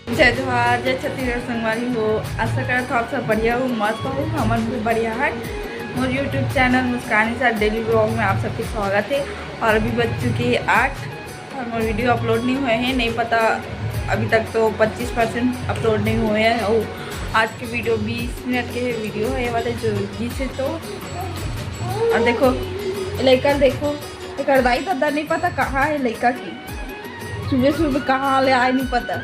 जय जोहार, जय छत्तीसगढ़ संगवारी हो। आशा करत हो आप सब बढ़िया हो, मस्त हो। हमन भी बढ़िया है। मोर यूट्यूब चैनल मुस्कान के साथ डेली ब्लॉग में आप सबके स्वागत है। और अभी बज चुकी है 8 और मोर वीडियो अपलोड नहीं हुए हैं। नहीं पता, अभी तक तो 25% अपलोड नहीं हुए हैं। और आज के वीडियो 20 मिनट के वीडियो है ये वाले जो 20 है। तो और देखो लड़का, देखो एक दाई दादा नहीं पता कहाँ है लड़का की। सुबह सुबह कहाँ ले आए नहीं पता।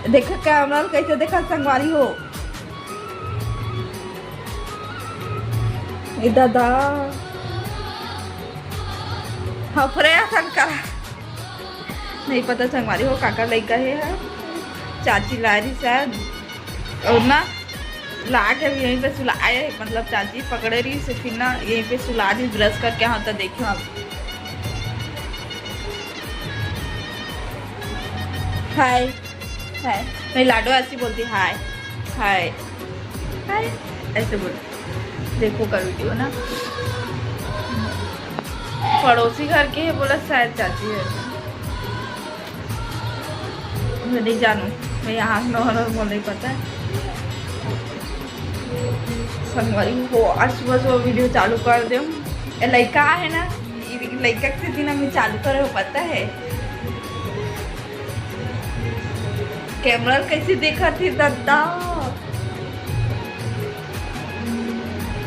देखो कैमरा कैसे देखा संगवारी हो। ए दादा हाँ सन करा नहीं पता संगवारी हो। काका लड़का है, चाची ला रही शायद। और ना ला के यहीं पे सुलाए, मतलब चाची पकड़े रही से फिर ना यहीं पे सुला रही ब्रश करके। हाँ तो देखियो आप। हाय हाय, मेरी लाडो ऐसी बोलती हाय हाय हाय ऐसे बोल। देखो कर वीडियो ना, पड़ोसी घर के है, बोला शायद चाची है। मैं नहीं जानू, मैं यहाँ बोल नहीं पता है। संगवारी हो आज सुबह सुबह वीडियो चालू कर दो। लड़का है ना, लड़का के दिन हमें चालू करे पता है। कैमरा कैसे देखा थी दादा।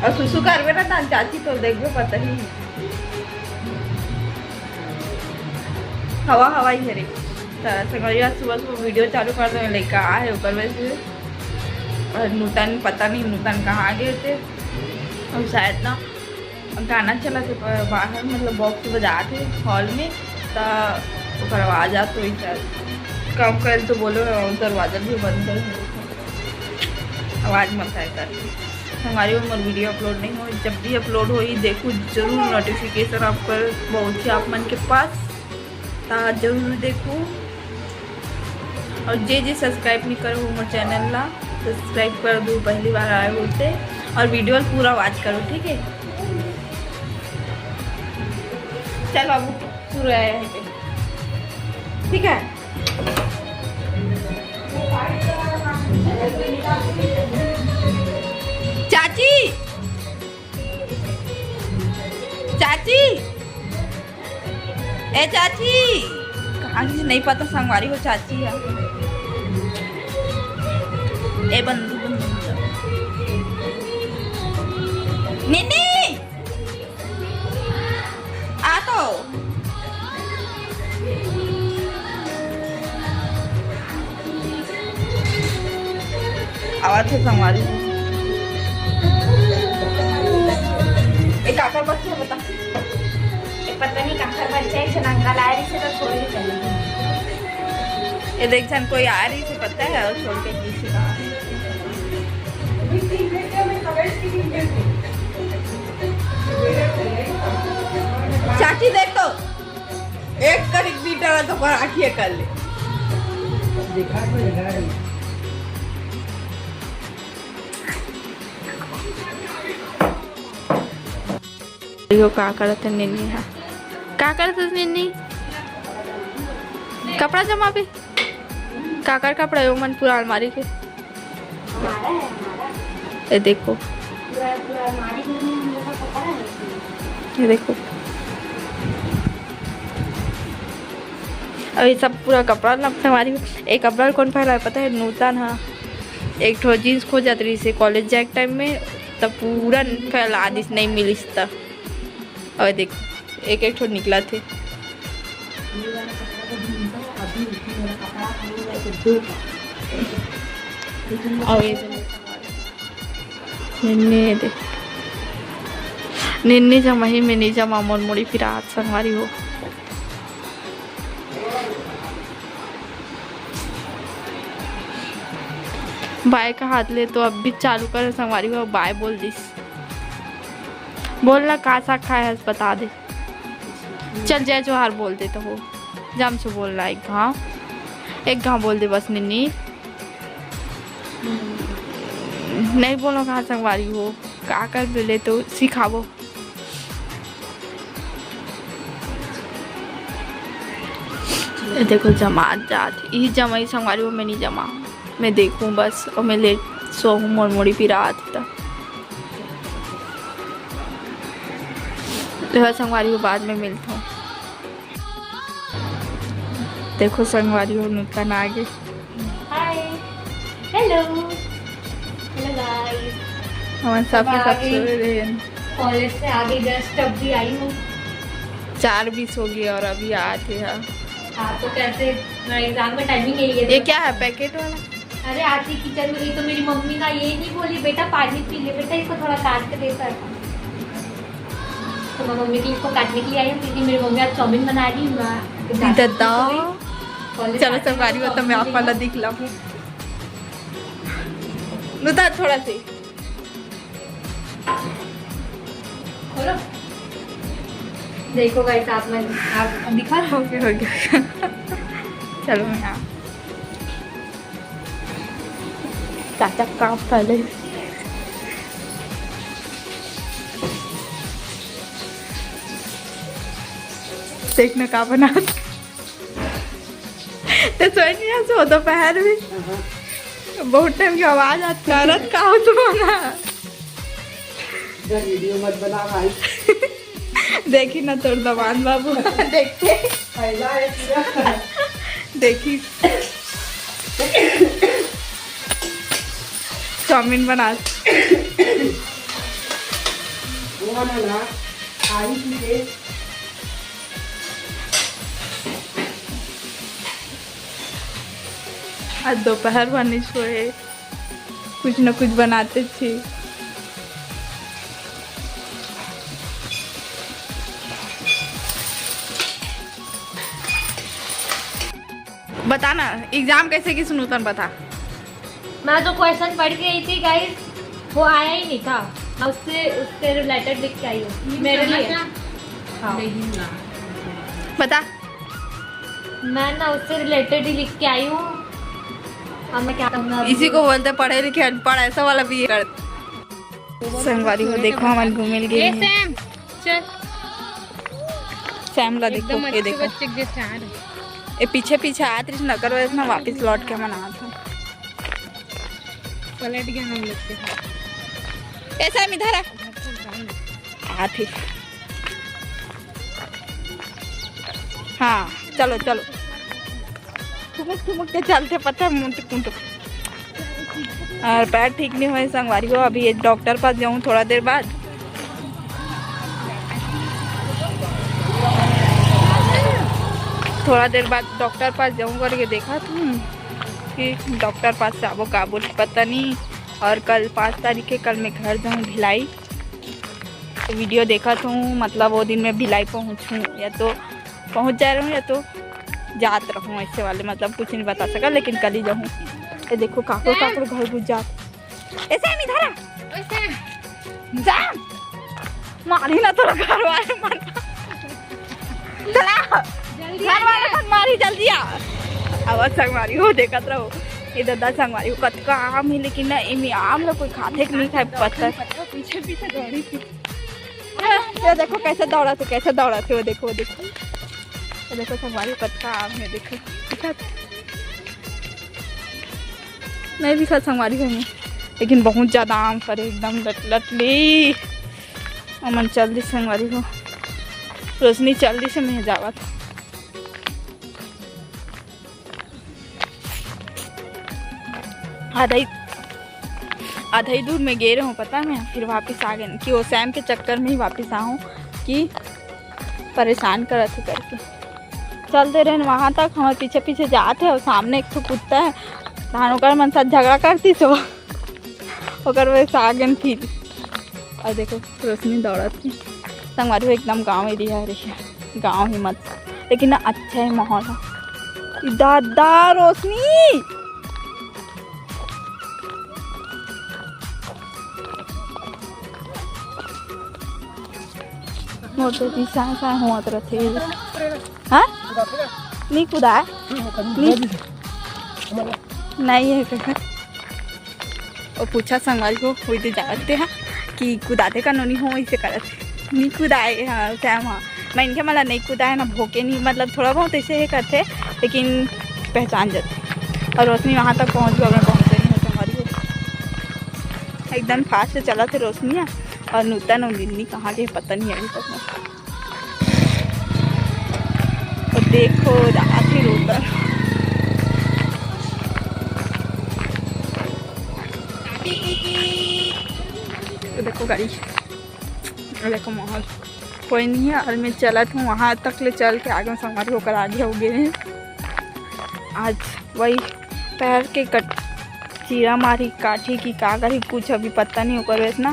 और सुसु करवे ना चाची तो देखो पता ही। हवा हवा ही है रे। संगवारी सुबह सुबह वीडियो चालू कर दो। लड़का आए ऊपर वैसे। और नूतन पता नहीं नूतन कहाँ गए थे। और शायद ना गाना चला थे बाहर, मतलब बॉक्स बजा थे हॉल में। तो आवाज आ तो शायद कम कर तो बोलो दरवाज़ा भी बंद कर, आवाज़ मत आए कर। हमारी उम्र वीडियो अपलोड नहीं हो। जब भी अपलोड हो ही देखो जरूर नोटिफिकेशन आप कर बहुत ही आप मन के पास ता जरूर देखो। और जे सब्सक्राइब नहीं करो हमारे चैनल ला सब्सक्राइब कर दो, पहली बार आए होते। और वीडियो पूरा वॉच करो, ठीक है। चल बाबू पूरा है यहाँ पे, ठीक है। चाची चाची ए चाची कहाँ से नहीं पता संगवारी हो। चाची है ए बंदू निन्नी आ तो आवाज है संगवारी। एक काकर बच्चे है बता। पता नहीं काकर बच्चे है नंगा ला रही से तो छोड़ के चली गई। ये देख सन कोई आ रही से पता है और छोड़ के किसी का। चाची देख तो एक करीब बीटा तो पर आखिए कर ले दिखा को लगा रही। का करते निन्नी है, का करते निन्नी कपड़ा जमा पे काकर कपड़ा है मन पूरा अलमारी के। ये देखो ये देखो अब ये सब पूरा कपड़ा लगता हमारी। एक कपड़ा कौन पहला है पता है? नूतन। हाँ एक ठो जीन्स खो जाती रही से कॉलेज जाए टाइम में, तब पूरा फैला दिस नहीं मिलिस था। और देखो एक एक ठो निकला थे। और ये निन्नी देख निन्नी जमा ही में नहीं जमा मोड़ मोड़ी फिर आज संगवारी हो। बाय का हाथ ले तो अब भी चालू कर संगवारी हो। बाय बोल दिस, बोलना का सा खाए है बता दे। चल जय जोहार बोल दे तो हो जम से बोलना। एक घाव बोल दे बस निन्नी, नहीं बोलो कहाँ संगवारी हो। का कर बोले तो सिखावो। ये देखो जमात जात यही जमाई संगवारी वो मैं नहीं जमा मैं देखूं बस और मैं लेट सो हूँ मोड़ मोड़ी भी रात तक तो संगवारी को बाद में मिलता हूँ। देखो संगवारी हो नुकसान आगे। हाय हेलो हेलो गाइस, हमारे सब के सब सो रहे हैं। कॉलेज से आगे जस्ट अब भी आई हूँ। 4:20 हो गई और अभी आए थे। हाँ तो कैसे एग्जाम में टाइमिंग यही है। ये क्या है पैकेट वाला? अरे आती किचन में गई तो मेरी मम्मी का ये नहीं बोली बेटा पानी पी ले, बेटा इसको थोड़ा काट के देता है। तो मैं मम्मी के लिए इसको काटने के लिए आई हूँ क्योंकि मेरी मम्मी आज चाउमीन बना रही है। चलो संगवारी हो तो मैं आप वाला दिख ला नुता थोड़ा सी खोलो। देखो गाइस आप मैं आप दिखा रहा हूँ। हो गया चलो मैं आ चाचा काम पहले देखने का बना तो सोच नहीं सो दोपहर में बहुत टाइम की आवाज आती है। औरत का हो तुम्हारा वीडियो मत बना भाई। देखी ना तोर दबान बाबू देखते देखी चाउमीन बना आज दोपहर बनी सोए कुछ न कुछ बनाते थे। बताना एग्जाम कैसे की सुनूतन बता। मैं जो क्वेश्चन पढ़ के आई थी गाइस वो आया ही नहीं था। मैं उससे रिलेटेड लिख के आई हूँ मेरे लिए। हाँ बता मैं ना उससे रिलेटेड ही लिख के आई हूँ। अब मैं क्या कहूँगा इसी को बोलते पढ़े लिखे अनपढ़ ऐसा वाला भी कर। संगवारी को देखो हमारे घूमिल गई है। सैम ला देखो ये देखो ये पीछे पीछे आया थी न करो इतना वापस लौट के मना था पलट गया हम लोग के साथ। ऐसा इधर आ थी। हाँ चलो चलो ठुमक ठुमक के चलते पता है मुंटुक मुंटुक। और पैर ठीक नहीं हुए संगवारी को अभी एक डॉक्टर पास जाऊँ थोड़ा देर बाद। थोड़ा देर बाद डॉक्टर पास जाऊँ करके देखा तुम कि डॉक्टर पास से वो का बोले पता नहीं। और कल 5 तारीख के कल मैं घर जाऊँ भिलाई तो वीडियो देखा तो मतलब वो दिन मैं भिलाई पहुँचूँ या तो पहुँच जा रहा हूँ या तो जात रहूँ ऐसे वाले मतलब कुछ नहीं बता सका लेकिन कल ही जाऊँ। ये देखो काको काको घर घुस जात ऐसे नहीं धरा जा मारी ना तो घर वाले घर वाले मन मारी जल्दी आ। अब संगवारी हो देखत रहो ये दादा संगवारी हो कतका आम है लेकिन ना इमी आम ना कोई खाते नहीं खाए पत्थर पीछे पीछे दौड़ी थी। ये देखो कैसे दौड़ा थे वो देखो ये देखो संगवारी कतका आम है देखो मैं भी खा संगवारी हूँ लेकिन बहुत ज़्यादा आम फरे एकदम लटली। अमन जल्दी संगवारी हो रोशनी जल्दी से मैं जावा था। आधा ही दूर में गए रहूँ पता मैं फिर वापस आ गए कि वो सैम के चक्कर में ही वापस आऊँ कि परेशान कर थे करके चलते रहे वहाँ तक हमारे पीछे पीछे जाते और सामने एक तो कुत्ता है धानों का मन साथ झगड़ा करती तो ओकर वैसे आ गए फिर। और देखो रोशनी दौड़ा थी संगवारी एकदम गाँव एरिया है गाँव ही मत लेकिन ना अच्छा है माहौल है। दादा रोशनी मोटे दिशा हुआ तो थे हाँ नहीं खुदा नहीं है कहा और पूछा संगवारी को हुई तो जानते हैं कि कुदाते का नोनी हो इसे करते नहीं खुदाए हाँ सैम हाँ मैं इनके मतलब नहीं कूदा है ना भोके नहीं, मतलब थोड़ा बहुत ऐसे ही करते लेकिन पहचान जाते। और रोशनी वहाँ तक पहुँच गई, मैं पहुँचे नहीं होते हमारी एकदम फास्ट से चला थे रोशनी। और नूतन और निन्नी कहाँ के पता नहीं अभी तक। और देखो आखिर नूतन देखो गाड़ी, देखो माहौल कोई नहीं है। और मैं चला था वहाँ तक ले चल के आगे संगवारी होकर आगे हो गए हैं। आज वही पैर के चीरा मारी काठी की का करी कुछ अभी पता नहीं होकर वैसे ना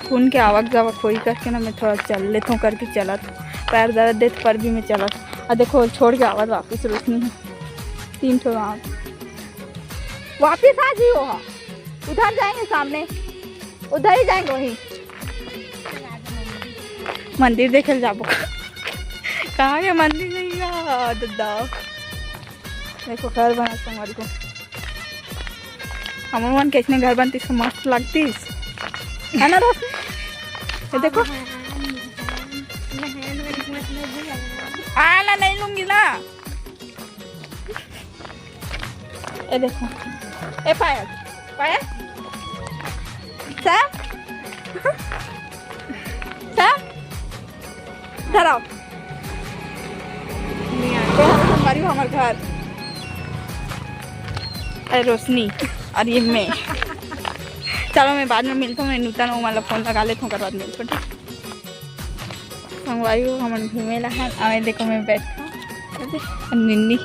खून के आवक जावक होई करके ना मैं थोड़ा चल लेता हूँ करके चला था। पैर दर्द दे पर भी मैं चला था। और देखो छोड़ के आवाज़ वापस रोशनी है 3 ठो वापिस आ जी हो। उधर जाएंगे सामने, उधर ही जाएंगे वही मंदिर देखे जाबो। कहाँ के मंदिर नहीं दादा। देखो घर बना हमारी को हमारे मन कैसे घर बनती मस्त लगती है ना रोशनी। ये देखो ना नहीं लूंगी ना। ये देखो ए पायल पायल सब धराओ हमारी हमारे घर। अरे रोशनी और ये मैं चलो मैं बाद में मिलता हूँ। मैं नूतन वो वाला फ़ोन लगा लेता हूँ, बाद मिलता हूँ। संगवारी हो हम घूमे ला है। आवे देखो मैं बैठा निन्नी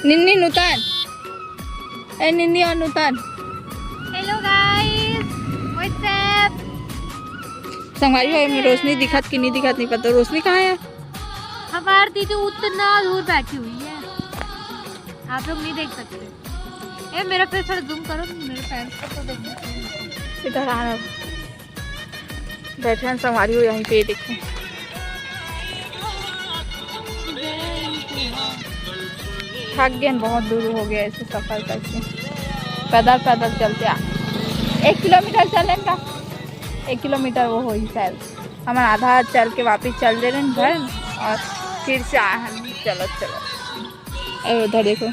निन्नी नूतन ए निन्नी और Nutan. Hello guys what's up. संगवारी हो मैं रोशनी दिखत कि नहीं दिखत नहीं पता। रोशनी कहाँ है? हमारी दीदी उतना दूर बैठी हुई है, आप लोग नहीं देख सकते। ए मेरा पैर थोड़ा जूम करो, मेरे पैर को तो देखो। इधर आना बैठे हैं संगवारी हो यहीं पे देखो। थक गए बहुत दूर हो गया ऐसे सफर करके। पैदल पैदल चलते 1 किलोमीटर चलें का 1 किलोमीटर वो हो ही शायद। हम आधा चल के वापस चल दे रहे हैं घर और फिर से आए हम चलो चलो। और उधर देखो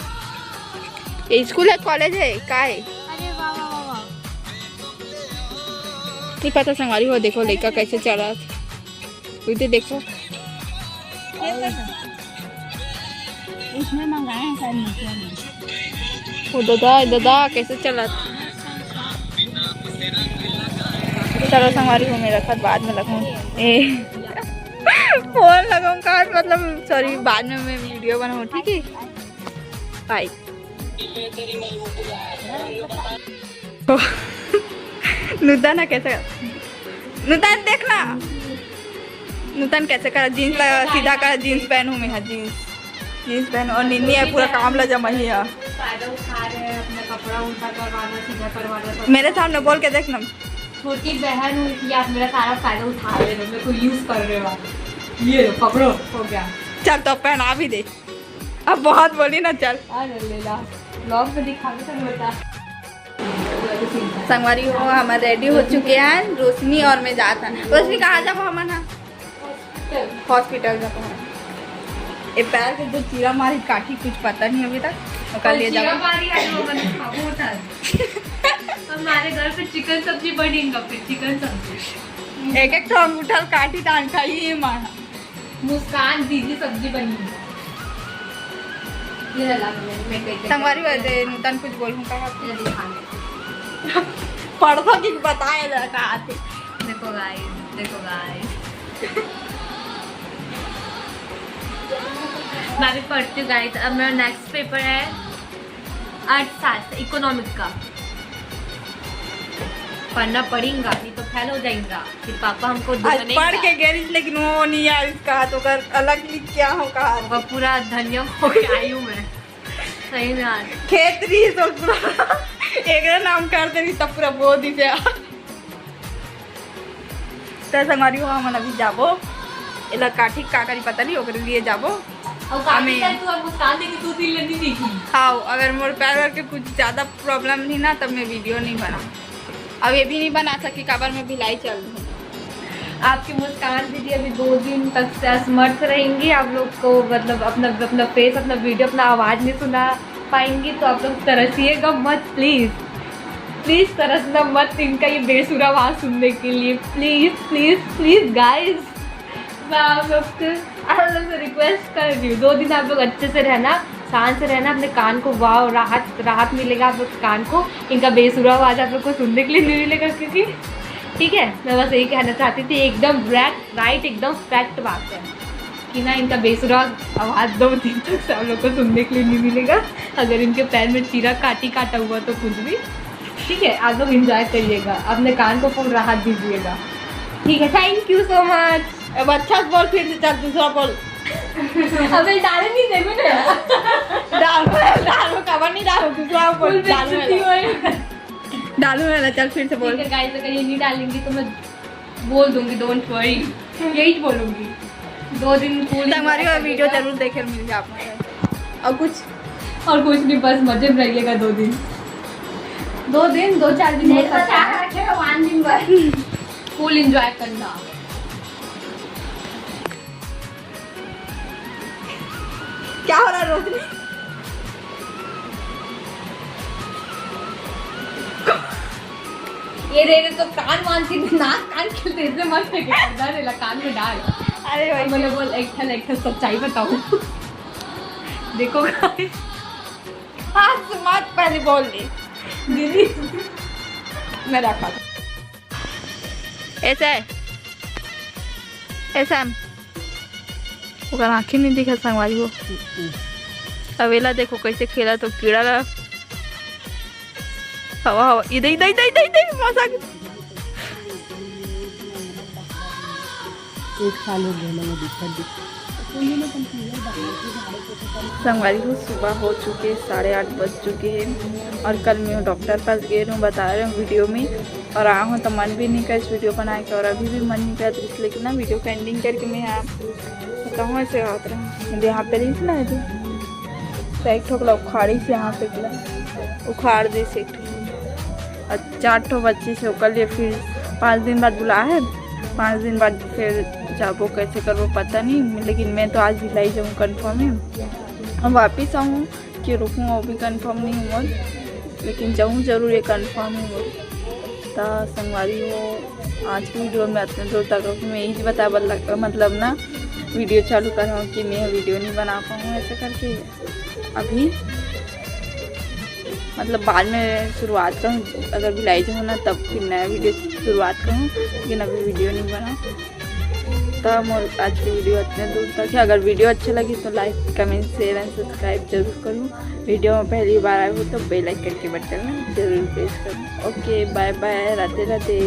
ये स्कूल है कॉलेज है का है? अरे वाह वाह वाह। नहीं पता संगवारी हो देखो लड़का कैसे चला तो देखो इसमें मंगाए हैं शायद। वो दादा कैसे चला। चलो संगवारी हो मेरा खत बाद में लगाऊँ फोन लगाऊँ का मतलब सॉरी बाद में मैं वीडियो बनाऊँ ठीक है बाय। नूतन कैसे नूतन देखना नूतन कैसे कर जीन्स सीधा कर जीन्स पहनूँ मैं जीन्स पहन और निन्नी है पूरा काम ला जमा ही है। मेरे सामने बोल के देखना छोटी बहन हुई थी आप मेरा सारा फायदा उठा रहे हो, मेरे को यूज कर रहे हो। ये लो पकड़ो हो गया। चल तो पहना भी दे अब बहुत बोली ना चल। ब्लॉग में दिखा दे बता। संगवारी हो हम रेडी हो चुके हैं रोशनी और मैं जाता रोशनी कहाँ जाबो हम हॉस्पिटल जाबो। ये पैर के जो चीरा मारी काठी कुछ पता नहीं अभी तक कल ले जाओ। हमारे घर पे चिकन सब्जी बनी फिर चिकन सब्जी एक तो अंगूठा काटी तान खाई मारा मुस्कान दीदी सब्जी बनी। संगवारी वैसे नूतन कुछ बोलूँ कहा पढ़ो कि बताए कहा थे। देखो गाइस मैं भी पढ़ती हूँ गाइस। अब मेरा नेक्स्ट पेपर है अर्थशास्त्र इकोनॉमिक्स का। पढ़ना पड़ेगा नहीं तो फेल हो जाएगा। फिर पापा हमको पढ़ के गैरिज लेकिन वो नहीं यार इसका तो कर अलग लिख क्या हो कहा पूरा धन्य हो के आई हूँ मैं सही में आज खेतरी तो पूरा एक नाम करते नहीं तब पूरा बहुत ही से तो संगवारी हो हम अभी जाबो इला काठी काकरी पता नहीं ओकरे लिए जाबो। हाँ अगर मोर पैर के कुछ ज़्यादा प्रॉब्लम नहीं ना तब मैं वीडियो नहीं बना। अब ये भी नहीं बना सकी काबर में भिलाई चल रही आपकी मुस्कान दीदी अभी 2 दिन तक से असमर्थ रहेंगी। आप लोग को मतलब अपना फेस, अपना वीडियो, अपना आवाज़ नहीं सुना पाएंगी, तो आप लोग तरसिएगा मत, प्लीज़ तरसना मत इनका ये बेसुरा आवाज़ सुनने के लिए। प्लीज़ गाइस, मैं आप लोग से रिक्वेस्ट कर रही हूँ, 2 दिन आप लोग अच्छे से रहना, शांत से रहना, अपने कान को वाव राहत मिलेगा आप लोग के कान को। इनका बेसुरा आवाज़ आप लोग को सुनने के लिए नहीं मिलेगा, क्योंकि ठीक है, मैं बस यही कहना चाहती थी, एकदम राइट एकदम फैक्ट बात है कि ना इनका बेसुरा आवाज़ 2 दिन तक से आप लोग को सुनने के लिए नहीं मिलेगा। अगर इनके पैर में चीरा काटा हुआ तो कुछ भी, ठीक है, आप लोग इंजॉय करिएगा, अपने कान को फुल राहत दीजिएगा, ठीक है। Thank you so much. अब अच्छा बोल, फिर से चल दूसरा बोल। अबे डाले नहीं देखो ना, डालो कवर नहीं डालो, दूसरा बोल। डालू है, चल फिर से बोल। गाइस अगर ये नहीं डालेंगी तो मैं बोल दूंगी, डोंट वरी, यही बोलूंगी। 2 दिन फुल हमारी वीडियो जरूर देखे मिल जाए आपको। और कुछ नहीं, बस मजे में रहिएगा 2 दिन 2-4 दिन हो सकता है, 1 दिन बस फुल एंजॉय करना। क्या हो रहा है रोशनी? ये रे तो कान मानती नाक कान खिलते इसलिए मत फेंके कान में डाल। अरे भाई मैंने बोल एक सच्चाई बताऊं। देखो हाथ से मत पहले बोल ली दीदी, मैं रखा ऐसा है, ऐसा ओकर आँखें नहीं दिखा संगवारी हो। अवेला देखो कैसे खेला, तो कीड़ा लगा हवा इधर मौसा एक साल हो गया मैंने दिखा संगवारी को सुबह हो चुके 8:30 बज चुके हैं, और कल मैं डॉक्टर पास गए हूँ, बता रहे हूँ वीडियो में, और आया हूँ तो मन भी नहीं कर इस वीडियो बनाए के, और अभी भी मन नहीं कर, इसलिए कि ना वीडियो का एंडिंग करके मैं यहाँ कहूँ ऐसे होता रहा। मुझे यहाँ पे रही ना तो एक ठोकला उखाड़ी से यहाँ पे उखाड़ दे से, और 4 ठो बच्चे से ओकर लिए फिर 5 दिन बाद बुला है, 5 दिन बाद फिर जाबो, कैसे करबो पता नहीं, लेकिन मैं तो आज भिलाई जाऊँ कन्फर्म है। हम वापस आऊँ कि रुकूँ वो भी कन्फर्म नहीं हुआ, लेकिन जाऊँ जरूर, ये कन्फर्म है। तो संगवारी हो आज की वीडियो में इतने दूर तक मैं यही बता मतलब ना वीडियो चालू कर रहा हूँ कि मैं वीडियो नहीं बना पाऊँ ऐसे करके। अभी मतलब बाद में शुरुआत करूँ, अगर भिलाई जाऊँ ना तब फिर नया वीडियो शुरुआत करूँ, लेकिन अभी वीडियो नहीं बना। तब और आज की वीडियो इतने दूर तक है। अगर वीडियो अच्छा लगी तो like comment share and subscribe जरूर करूँ। वीडियो में पहली बार आए हो तो बेल आइकन के बटन में जरूर प्रेस करूँ। Okay bye bye, Radhe Radhe.